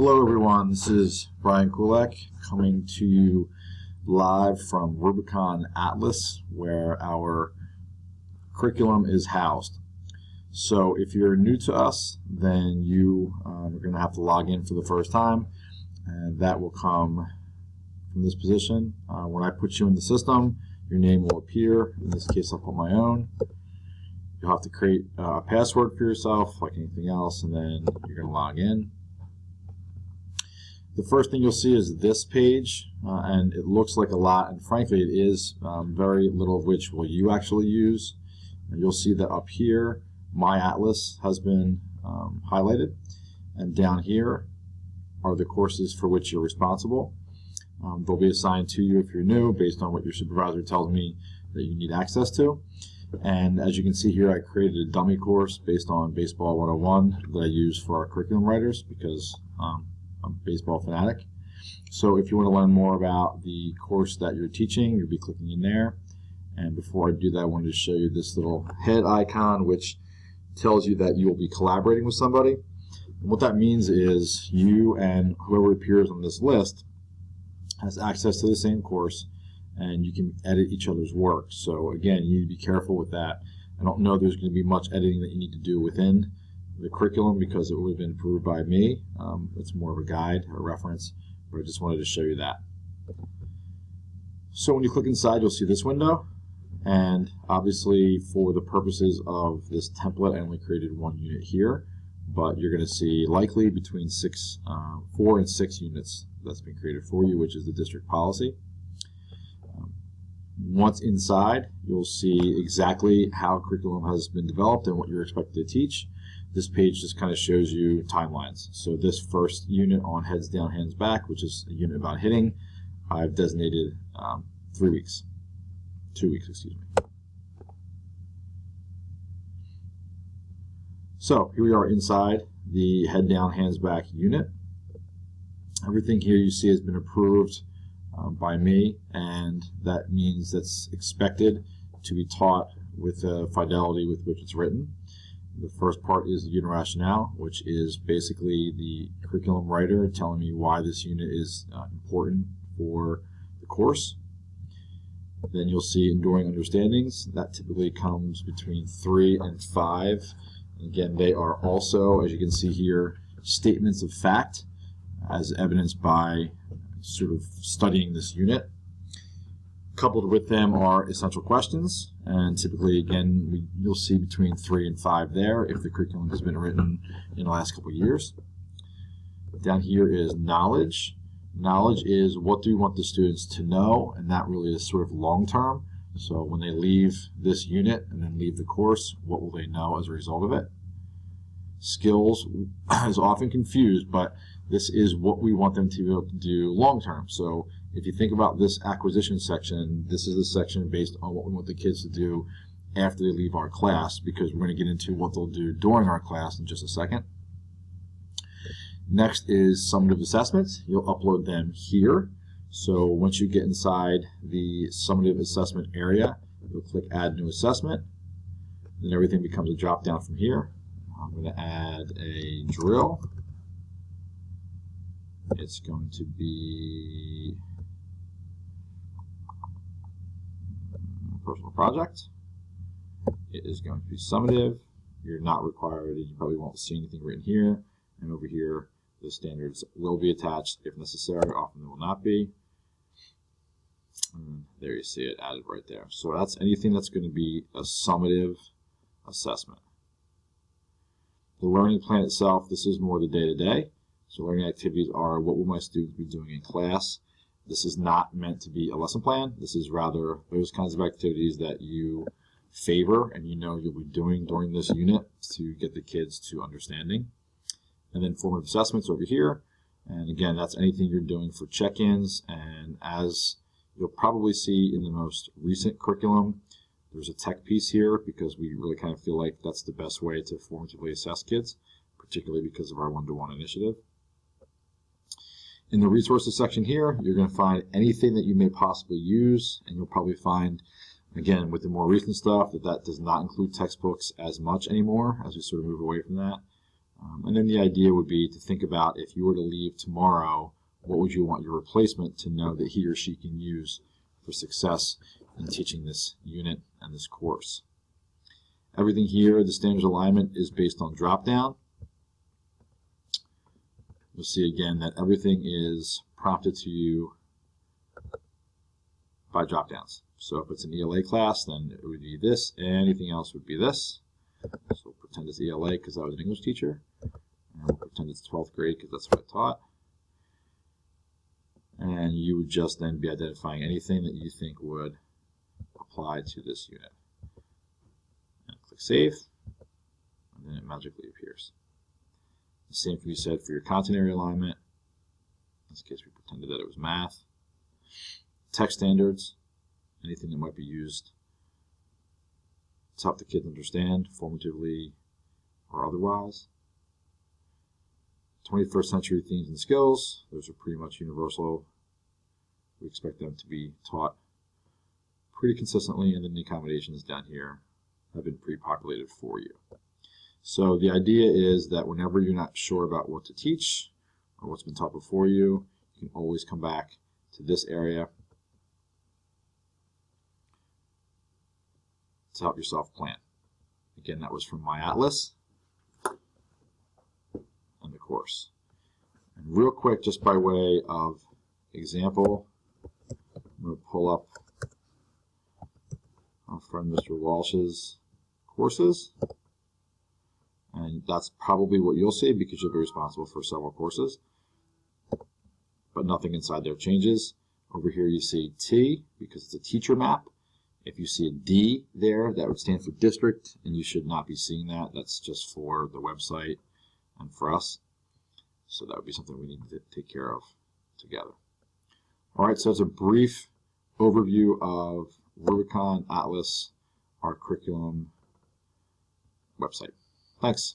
Hello everyone, this is Brian Kulak coming to you live from Rubicon Atlas, where our curriculum is housed. So if you're new to us, then you are going to have to log in for the first time, and that will come from this position. When I put you in the system, your name will appear. In this case, I'll put my own. You'll have to create a password for yourself like anything else, and then you're going to log in. The first thing you'll see is this page, and it looks like a lot, and frankly it is. Very little of which will you actually use. And you'll see that up here, My Atlas has been highlighted, and down here are the courses for which you're responsible. They'll be assigned to you if you're new based on what your supervisor tells me that you need access to. And as you can see here, I created a dummy course based on Baseball 101 that I use for our curriculum writers because I'm a baseball fanatic. So if you want to learn more about the course that you're teaching, you'll be clicking in there. And before I do that, I wanted to show you this little head icon, which tells you that you will be collaborating with somebody. And what that means is you and whoever appears on this list has access to the same course, and you can edit each other's work. So again, you need to be careful with that. I don't know there's going to be much editing that you need to do within the curriculum because it would have been approved by me. It's more of a guide, a reference, but I just wanted to show you that. So when you click inside, you'll see this window, and obviously for the purposes of this template, I only created one unit here, but you're going to see likely between 4 and 6 units that's been created for you, which is the district policy. Once inside, you'll see exactly how curriculum has been developed and what you're expected to teach. This page just kind of shows you timelines. So this first unit on heads down, hands back, which is a unit about hitting, I've designated 2 weeks, excuse me. So here we are inside the head down, hands back unit. Everything here you see has been approved by me, and that means that's expected to be taught with the fidelity with which it's written. The first part is the unit rationale, which is basically the curriculum writer telling me why this unit is important for the course. Then you'll see enduring understandings. That typically comes between 3 and 5. Again, they are also, as you can see here, statements of fact as evidenced by sort of studying this unit. Coupled with them are essential questions, and typically, again, you'll see between 3 and 5 there if the curriculum has been written in the last couple of years. Down here is knowledge. Knowledge is what do we want the students to know, and that really is sort of long-term. So when they leave this unit and then leave the course, what will they know as a result of it? Skills is often confused, but this is what we want them to be able to do long-term. So if you think about this acquisition section, this is the section based on what we want the kids to do after they leave our class, because we're going to get into what they'll do during our class in just a second. Next is summative assessments. You'll upload them here. So once you get inside the summative assessment area, you'll click Add New Assessment. Then everything becomes a drop down from here. I'm going to add a drill. It's going to be a personal project. It is going to be summative. You're not required, and you probably won't see anything written here. And over here, the standards will be attached if necessary. Often they will not be. And there you see it added right there. So that's anything that's going to be a summative assessment. The learning plan itself, this is more the day-to-day. So learning activities are what will my students be doing in class. This is not meant to be a lesson plan. This is rather those kinds of activities that you favor and you know you'll be doing during this unit to get the kids to understanding. And then formative assessments over here. And again, that's anything you're doing for check-ins. And as you'll probably see in the most recent curriculum, there's a tech piece here because we really kind of feel like that's the best way to formatively assess kids, particularly because of our one-to-one initiative. In the resources section here, you're going to find anything that you may possibly use, and you'll probably find, again, with the more recent stuff, that does not include textbooks as much anymore as we sort of move away from that. And then the idea would be to think about, if you were to leave tomorrow, what would you want your replacement to know that he or she can use for success in teaching this unit and this course. Everything here, the standards alignment, is based on drop-down. You'll see again that everything is prompted to you by drop-downs. So if it's an ELA class, then it would be this, and anything else would be this. So we'll pretend it's ELA because I was an English teacher, and we'll pretend it's 12th grade because that's what I taught. And you would just then be identifying anything that you think would apply to this unit. And click Save, and then it magically appears. The same can be said for your content area alignment. In this case, we pretended that it was math. Text standards, anything that might be used to help the kids understand, formatively or otherwise. 21st century themes and skills, those are pretty much universal. We expect them to be taught pretty consistently, and then the accommodations down here have been pre-populated for you. So the idea is that whenever you're not sure about what to teach or what's been taught before you, you can always come back to this area to help yourself plan. Again, that was from my atlas and the course. And real quick, just by way of example, I'm going to pull up our friend Mr. Walsh's courses. And that's probably what you'll see because you'll be responsible for several courses. But nothing inside there changes. Over here you see T because it's a teacher map. If you see a D there, that would stand for district, and you should not be seeing that. That's just for the website and for us. So that would be something we need to take care of together. All right, so it's a brief overview of Rubicon Atlas, our curriculum website. Thanks.